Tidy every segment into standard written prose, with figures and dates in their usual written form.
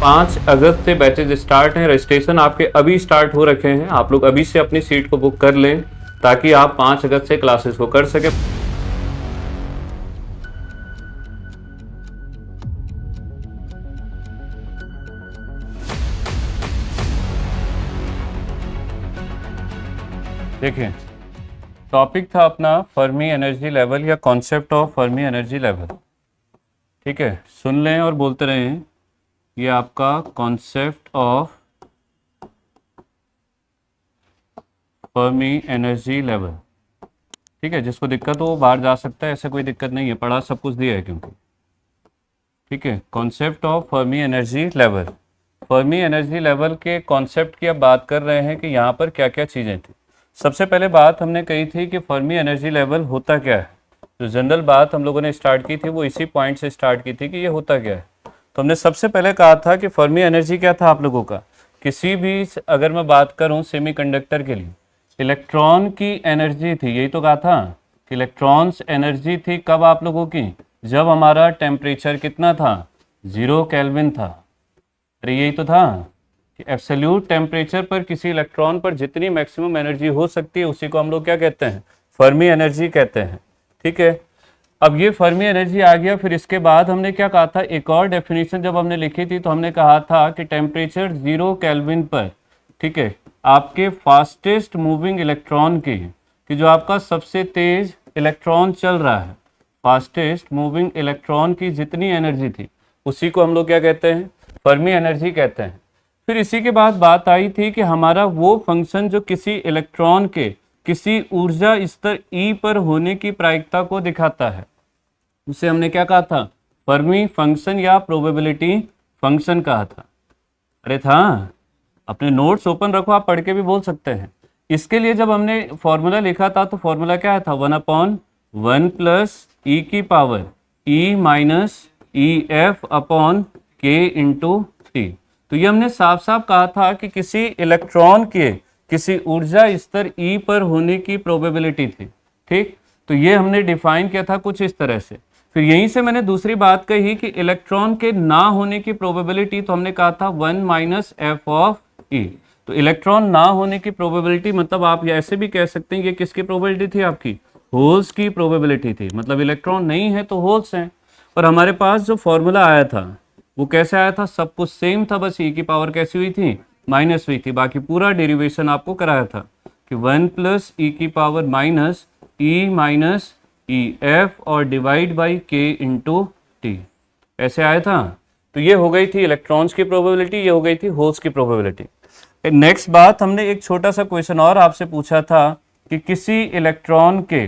5 अगस्त से batches start हैं। Registration आपके अभी स्टार्ट हो रखे हैं। आप लोग अभी से अपनी सीट को बुक कर लें ताकि आप 5 अगस्त से क्लासेस को कर सकें। देखिए, टॉपिक था अपना फर्मी एनर्जी लेवल या concept of Fermi energy level. ठीक है, सुन लें और बोलते रहें। ये आपका concept of Fermi energy level. ठीक है, जिसको दिक्कत हो वो बाहर जा सकता है, ऐसे कोई दिक्कत नहीं है, पढ़ा सब कुछ दिया है क्योंकि। ठीक है, concept of Fermi energy level. Fermi energy level के कॉन्सेप्ट की अब बात कर रहे हैं कि यहाँ पर क्या क्या चीज़ें थी। सबसे पहले बात हमने कही थी कि फर्मी एनर्जी लेवल होता क्या है। जो जनरल बात हम लोगों ने स्टार्ट की थी वो इसी पॉइंट से स्टार्ट की थी कि ये होता क्या है। तो हमने सबसे पहले कहा था कि फर्मी एनर्जी क्या था आप लोगों का। किसी भी, अगर मैं बात करूं सेमीकंडक्टर के लिए, इलेक्ट्रॉन की एनर्जी थी, यही तो कहा था कि इलेक्ट्रॉन्स एनर्जी थी कब आप लोगों की, जब हमारा टेम्परेचर कितना था, 0 केल्विन था। अरे यही तो था कि एब्सोल्यूट टेम्परेचर पर किसी इलेक्ट्रॉन पर जितनी मैक्सिमम एनर्जी हो सकती है उसी को हम लोग क्या कहते हैं, फर्मी एनर्जी कहते हैं। ठीक है, अब ये फर्मी एनर्जी आ गया। फिर इसके बाद हमने क्या कहा था, एक और डेफिनेशन जब हमने लिखी थी तो हमने कहा था कि टेम्परेचर 0 केल्विन पर, ठीक है, आपके फास्टेस्ट मूविंग इलेक्ट्रॉन की, कि जो आपका सबसे तेज इलेक्ट्रॉन चल रहा है, फास्टेस्ट मूविंग इलेक्ट्रॉन की जितनी एनर्जी थी उसी को हम लोग क्या कहते हैं, फर्मी एनर्जी कहते हैं। फिर इसी के बाद बात आई थी कि हमारा वो फंक्शन जो किसी इलेक्ट्रॉन के किसी ऊर्जा स्तर E पर होने की प्रायिकता को दिखाता है, उसे हमने क्या कहा था, फर्मी फंक्शन या प्रोबेबिलिटी फंक्शन कहा था। अरे था, अपने नोट्स ओपन रखो, आप पढ़ के भी बोल सकते हैं। इसके लिए जब हमने फॉर्मूला लिखा था तो फॉर्मूला क्या था, 1/1 प्लस ई की power E minus EF upon K into T. तो ये हमने साफ साफ कहा था कि किसी इलेक्ट्रॉन के किसी ऊर्जा स्तर E पर होने की प्रोबेबिलिटी थी। ठीक, तो ये हमने डिफाइन किया था कुछ इस तरह से। फिर यहीं से मैंने दूसरी बात कही कि इलेक्ट्रॉन के ना होने की प्रोबेबिलिटी, तो हमने कहा था 1 माइनस एफ ऑफ ई। तो इलेक्ट्रॉन ना होने की प्रोबेबिलिटी मतलब आप ऐसे भी कह सकते हैं ये किसकी प्रोबेबिलिटी थी, आपकी होल्स की प्रोबेबिलिटी थी। मतलब इलेक्ट्रॉन नहीं है तो होल्स हैं। और हमारे पास जो फॉर्मूला आया था वो कैसे आया था, सब कुछ सेम था, बस ई की पावर कैसी हुई थी, माइनस हुई थी। बाकी पूरा डेरिवेशन आपको कराया था कि 1 प्लस ई की power minus E minus EF और divide by K into T, ऐसे आया था। तो ये हो गई थी इलेक्ट्रॉन्स की प्रोबेबिलिटी, ये हो गई थी होल्स की प्रोबेबिलिटी। नेक्स्ट बात, हमने एक छोटा सा क्वेश्चन और आपसे पूछा था कि किसी इलेक्ट्रॉन के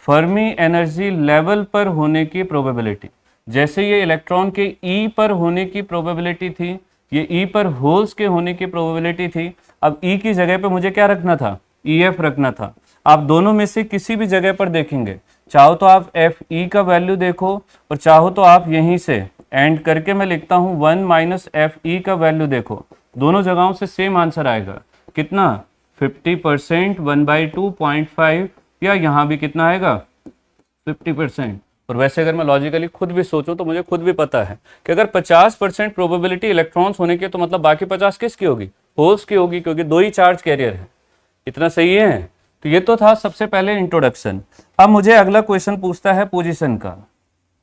फर्मी एनर्जी लेवल पर होने की प्रोबेबिलिटी। जैसे ये इलेक्ट्रॉन के E पर होने की प्रोबेबिलिटी थी, ये E पर होल्स के होने की प्रोबेबिलिटी थी। अब E की जगह पे मुझे क्या रखना था, EF रखना था। आप दोनों में से किसी भी जगह पर देखेंगे, चाहो तो आप FE का वैल्यू देखो और चाहो तो आप यहीं से एंड करके मैं लिखता हूं 1 माइनस FE का वैल्यू देखो, दोनों जगहों से सेम आंसर आएगा। कितना, 50%, 1/2.5, या यहाँ भी कितना आएगा 50%। और वैसे अगर मैं लॉजिकली खुद भी सोचूं तो मुझे खुद भी पता है कि अगर 50% प्रोबेबिलिटी इलेक्ट्रॉन्स होने की, तो मतलब बाकी 50 किसकी होगी, होल्स की होगी, क्योंकि दो ही चार्ज कैरियर है। इतना सही है। तो ये तो था सबसे पहले इंट्रोडक्शन। अब मुझे अगला क्वेश्चन पूछता है पोजीशन का।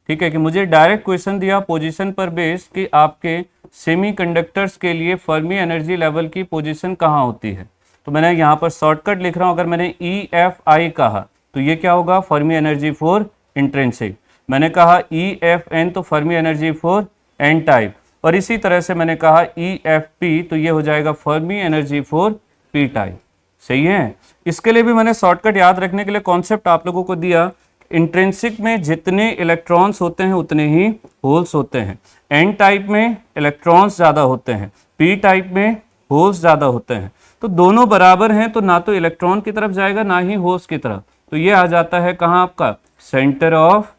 ठीक है, कि मुझे डायरेक्ट क्वेश्चन दिया पोजीशन पर बेस कि आपके सेमीकंडक्टर्स के लिए फर्मी एनर्जी लेवल की पोजीशन कहाँ होती है। तो मैंने यहाँ पर शॉर्टकट लिख रहा हूँ। अगर मैंने EFI कहा तो ये क्या होगा, फर्मी एनर्जी फॉर इंट्रिंसिक। मैंने कहा EFN तो Fermi energy for n type. और इसी तरह से मैंने कहा EFP तो ये हो जाएगा Fermi energy for P type. सही है। इसके लिए भी मैंने शॉर्टकट याद रखने के लिए कॉन्सेप्ट आप लोगों को दिया। इंट्रिंसिक में जितने इलेक्ट्रॉन्स होते हैं उतने ही होल्स होते हैं। एन टाइप में इलेक्ट्रॉन्स ज़्यादा होते हैं, पी टाइप में होल्स ज़्यादा होते हैं। तो दोनों बराबर हैं, तो ना तो इलेक्ट्रॉन की तरफ जाएगा ना ही होल्स की तरफ। तो ये आ जाता है कहाँ, आपका सेंटर ऑफ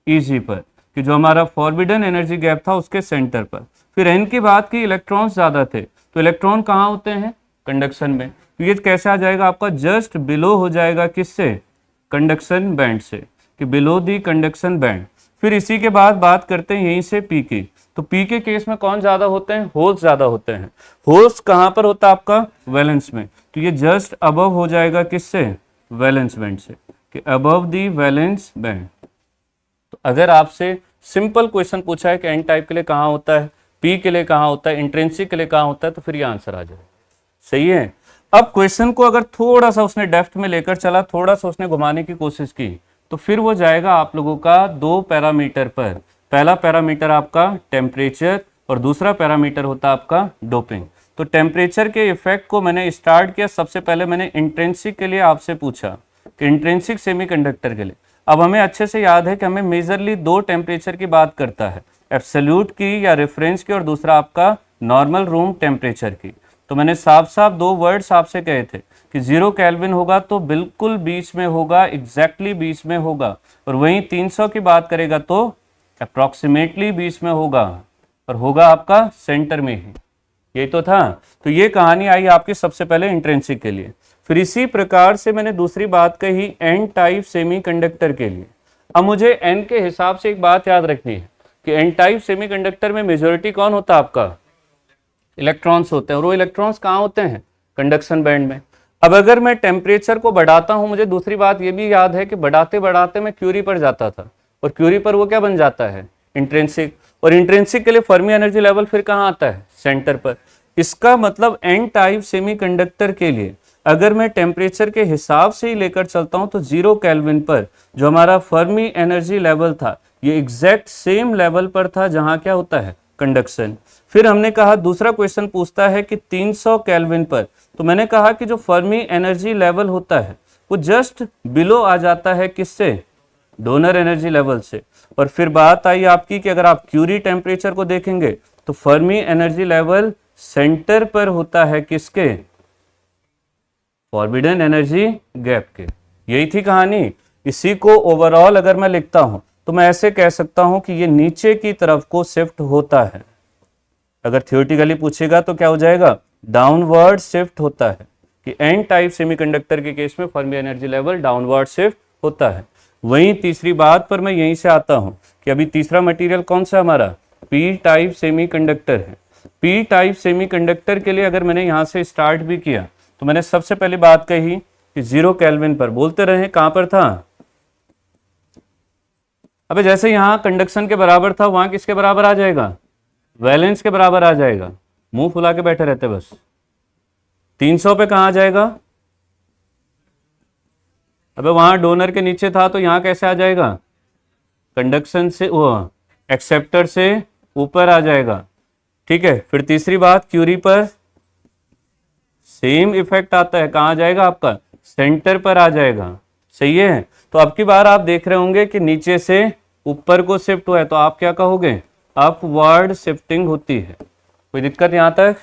ईजी पर, कि जो हमारा फॉरबिडन एनर्जी गैप था उसके सेंटर पर। फिर एन की बात की, इलेक्ट्रॉन्स ज़्यादा थे, तो इलेक्ट्रॉन कहाँ होते हैं, कंडक्शन में। तो ये कैसे आ जाएगा आपका, जस्ट बिलो हो जाएगा, किससे, कंडक्शन बैंड से, कि बिलो दी कंडक्शन बैंड। फिर इसी के बाद बात करते हैं यहीं से पी की। तो पी के केस में कौन ज्यादा होते हैं? होल्स ज्यादा होते हैं। होल्स कहां पर होता है आपका? वैलेंस में। तो ये जस्ट अबव हो जाएगा किससे? वैलेंस बैंड से, कि अबव दी वैलेंस बैंड। तो अगर आपसे सिंपल क्वेश्चन पूछा है कि एन टाइप के लिए कहां होता है, पी के लिए कहां होता है, इंट्रिंसिक के लिए कहां होता है, तो फिर ये आंसर आ जाएगा। सही है। अब क्वेश्चन को अगर थोड़ा सा उसने डेप्थ में लेकर चला, थोड़ा सा उसने घुमाने की कोशिश की, तो फिर वो जाएगा आप लोगों का दो पैरामीटर पर। पहला पैरामीटर आपका टेम्परेचर और दूसरा पैरामीटर होता है आपका डोपिंग। तो टेम्परेचर के इफेक्ट को मैंने स्टार्ट किया, सबसे पहले मैंने इंट्रिंसिक के लिए आपसे पूछा कि इंट्रिंसिक सेमीकंडक्टर के लिए। अब हमें अच्छे से याद है कि हमें मेजरली दो टेम्परेचर की बात करता है, एब्सोल्यूट की या रेफरेंस की, और दूसरा आपका नॉर्मल रूम टेम्परेचर की। तो मैंने साफ साफ दो वर्ड्स आपसे कहे थे कि 0 केल्विन होगा तो बिल्कुल बीच में होगा, एग्जैक्टली बीच में होगा, और वहीं 300 की बात करेगा तो अप्रॉक्सीमेटली बीच में होगा, और होगा आपका सेंटर में ही। यही तो था। तो ये कहानी आई आपकी सबसे पहले इंट्रिंसिक के लिए। फिर इसी प्रकार से मैंने दूसरी बात कही एन टाइप सेमीकंडक्टर के लिए। अब मुझे एन के हिसाब से एक बात याद रखनी है कि एन टाइप सेमीकंडक्टर में मेजॉरिटी कौन होता है आपका? इलेक्ट्रॉन्स होते हैं, और वो इलेक्ट्रॉन्स कहाँ होते हैं? कंडक्शन बैंड में। अब अगर मैं टेम्परेचर को बढ़ाता हूं, मुझे दूसरी बात ये भी याद है कि बढ़ाते बढ़ाते मैं क्यूरी पर जाता था, और क्यूरी पर वो क्या बन जाता है? इंट्रिंसिक। और इंट्रिंसिक के लिए फर्मी एनर्जी लेवल फिर कहाँ आता है? सेंटर पर। इसका मतलब एन टाइप सेमीकंडक्टर के लिए अगर मैं टेम्परेचर के हिसाब से ही लेकर चलता हूं तो 0 केल्विन पर जो हमारा फर्मी एनर्जी लेवल था, ये एग्जैक्ट सेम लेवल पर था जहां क्या होता है? कंडक्शन। फिर हमने कहा दूसरा क्वेश्चन पूछता है कि 300 केल्विन पर, तो मैंने कहा कि जो फर्मी एनर्जी लेवल होता है वो जस्ट बिलो आ जाता है किससे? डोनर एनर्जी लेवल से। और फिर बात आई आपकी कि अगर आप क्यूरी टेम्परेचर को देखेंगे तो फर्मी एनर्जी लेवल सेंटर पर होता है किसके? फॉरबिडन एनर्जी गैप के। यही थी कहानी। इसी को ओवरऑल अगर मैं लिखता हूं तो मैं ऐसे कह सकता हूं कि ये नीचे की तरफ को शिफ्ट होता है। अगर थियोरेटिकली पूछेगा तो क्या हो जाएगा? डाउनवर्ड शिफ्ट होता है, कि एन टाइप सेमीकंडक्टर के केस में Fermi energy level downward shift होता है। वहीं तीसरी बात पर मैं यहीं से आता हूं कि अभी तीसरा मटेरियल कौन सा हमारा? पी टाइप सेमीकंडक्टर है। पी टाइप सेमीकंडक्टर के लिए अगर मैंने यहां से स्टार्ट भी किया तो मैंने सबसे पहली बात कही कि 0 केल्विन पर। बोलते रहे कहां पर था? अबे जैसे यहां कंडक्शन के बराबर था, वहां किसके बराबर आ जाएगा? वैलेंस के बराबर आ जाएगा। मुंह फुला के बैठे रहते बस। 300 पे कहां आ जाएगा? अबे वहां डोनर के नीचे था तो यहां कैसे आ जाएगा? कंडक्शन से, वो एक्सेप्टर से ऊपर आ जाएगा। ठीक है। फिर तीसरी बात, क्यूरी पर सेम इफेक्ट आता है, कहां आ जाएगा आपका? सेंटर पर आ जाएगा। सही है। तो अब की बार आप देख रहे होंगे कि नीचे से ऊपर को शिफ्ट हुआ है, तो आप क्या कहोगे? अपवर्ड शिफ्टिंग होती है। कोई दिक्कत यहां तक?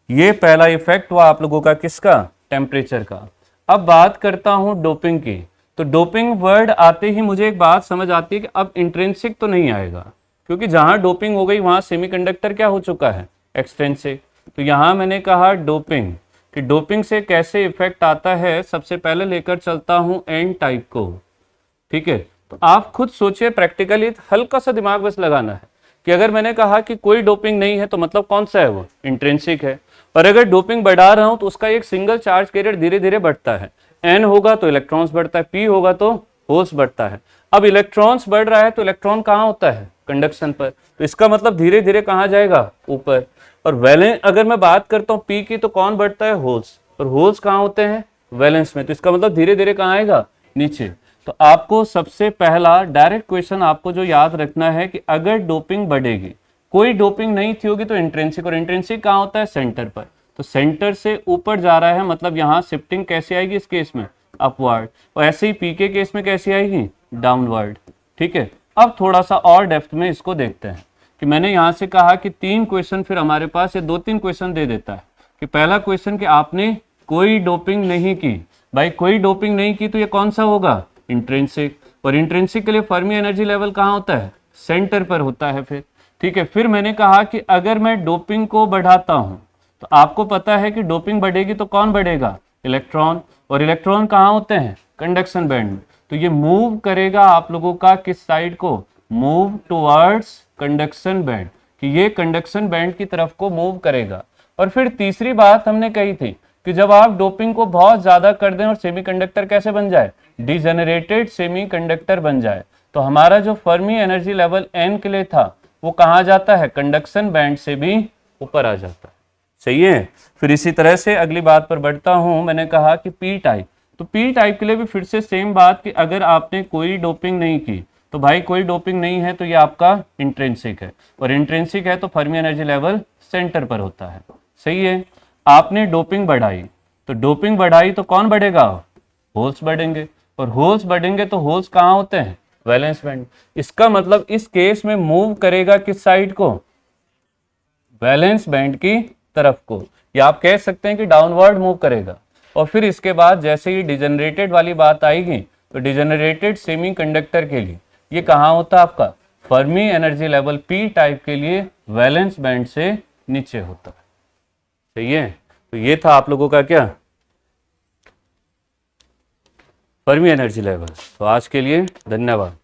ये पहला इफेक्ट हुआ आप लोगों का किसका? टेम्परेचर का। अब बात करता हूं डोपिंग की। तो डोपिंग वर्ड आते ही मुझे एक बात समझ आती है कि अब इंट्रिंसिक तो नहीं आएगा, क्योंकि जहां डोपिंग हो गई वहां सेमीकंडक्टर क्या हो चुका है? एक्सट्रिंसिक। तो यहां मैंने कहा डोपिंग, कि डोपिंग से कैसे इफेक्ट आता है। सबसे पहले लेकर चलता हूं एन टाइप को। ठीक है। तो आप खुद सोचिए, प्रैक्टिकली हल्का सा दिमाग बस लगाना है कि अगर मैंने कहा कि कोई डोपिंग नहीं है तो मतलब कौन सा है? वो इंट्रिंसिक है। और अगर डोपिंग बढ़ा रहा हूं तो उसका एक सिंगल चार्ज कैरियर धीरे धीरे बढ़ता है। एन होगा तो इलेक्ट्रॉन्स बढ़ता है, पी होगा तो होल्स बढ़ता है। अब इलेक्ट्रॉन्स बढ़ रहा है तो इलेक्ट्रॉन कहाँ होता है? कंडक्शन पर। तो इसका मतलब धीरे धीरे कहाँ जाएगा? ऊपर। और वैलेंस अगर मैं बात करता हूँ पी की, तो कौन बढ़ता है? होल्स। और होल्स कहाँ होते हैं? वैलेंस में। तो इसका मतलब धीरे धीरे कहाँ आएगा? नीचे। तो आपको सबसे पहला डायरेक्ट क्वेश्चन आपको जो याद रखना है कि अगर डोपिंग बढ़ेगी, कोई डोपिंग नहीं थी होगी तो इंट्रिंसिक, और इंट्रिंसिक कहाँ होता है? सेंटर पर। तो सेंटर से ऊपर जा रहा है, मतलब यहाँ शिफ्टिंग कैसे आएगी इस केस में? अपवर्ड। और ऐसे ही पी के केस में कैसी आएगी? डाउनवर्ड। ठीक है। अब थोड़ा सा और डेप्थ में इसको देखते हैं कि मैंने यहाँ से कहा कि 3 क्वेश्चन फिर हमारे पास ये 2-3 क्वेश्चन दे देता है कि पहला क्वेश्चन कि आपने कोई डोपिंग नहीं की। भाई कोई डोपिंग नहीं की तो ये कौन सा होगा? इंट्रिंसिक। और इंट्रिंसिक के लिए फर्मी एनर्जी लेवल कहाँ होता है? सेंटर पर होता है। फिर ठीक है। फिर मैंने कहा कि अगर मैं डोपिंग को बढ़ाता हूं तो आपको पता है कि डोपिंग बढ़ेगी तो कौन बढ़ेगा? इलेक्ट्रॉन। और इलेक्ट्रॉन कहाँ होते हैं? कंडक्शन बैंड में। तो ये मूव करेगा आप लोगों का किस साइड को? मूव टुवर्ड्स कंडक्शन बैंड, कि ये कंडक्शन बैंड की तरफ को मूव करेगा। और फिर तीसरी बात हमने कही थी कि जब आप डोपिंग को बहुत ज्यादा कर दें और सेमीकंडक्टर कैसे बन जाए, डिजेनरेटेड सेमीकंडक्टर बन जाए, तो हमारा जो फर्मी एनर्जी लेवल n के लिए था वो कहाँ जाता है, कंडक्शन बैंड से भी ऊपर आ जाता है। सही है। फिर इसी तरह से अगली बात पर बढ़ता हूं। मैंने कहा कि पी टाइप, तो पी टाइप के लिए भी फिर से सेम बात कि अगर आपने कोई डोपिंग नहीं की तो भाई कोई डोपिंग नहीं है तो ये आपका इंट्रिंसिक है, और इंट्रिंसिक है तो फर्मी एनर्जी लेवल सेंटर पर होता है। सही है। आपने डोपिंग बढ़ाई, तो डोपिंग बढ़ाई तो कौन बढ़ेगा, होल्स बढ़ेंगे, और होल्स बढ़ेंगे तो होल्स कहाँ होते हैं, वैलेंस बैंड। इसका मतलब इस केस में मूव करेगा किस साइड को, वैलेंस बैंड की तरफ को, या आप कह सकते हैं कि डाउनवर्ड मूव करेगा। और फिर इसके बाद जैसे ही डिजेनरेटेड वाली बात आएगी तो डिजेनरेटेड सेमीकंडक्टर के लिए ये कहाँ होता है आपका, Fermi energy level P type के लिए वैलेंस बैंड से नीचे होता है। सही है। तो ये था आप लोगों का क्या, फर्मी एनर्जी लेवल। तो आज के लिए धन्यवाद।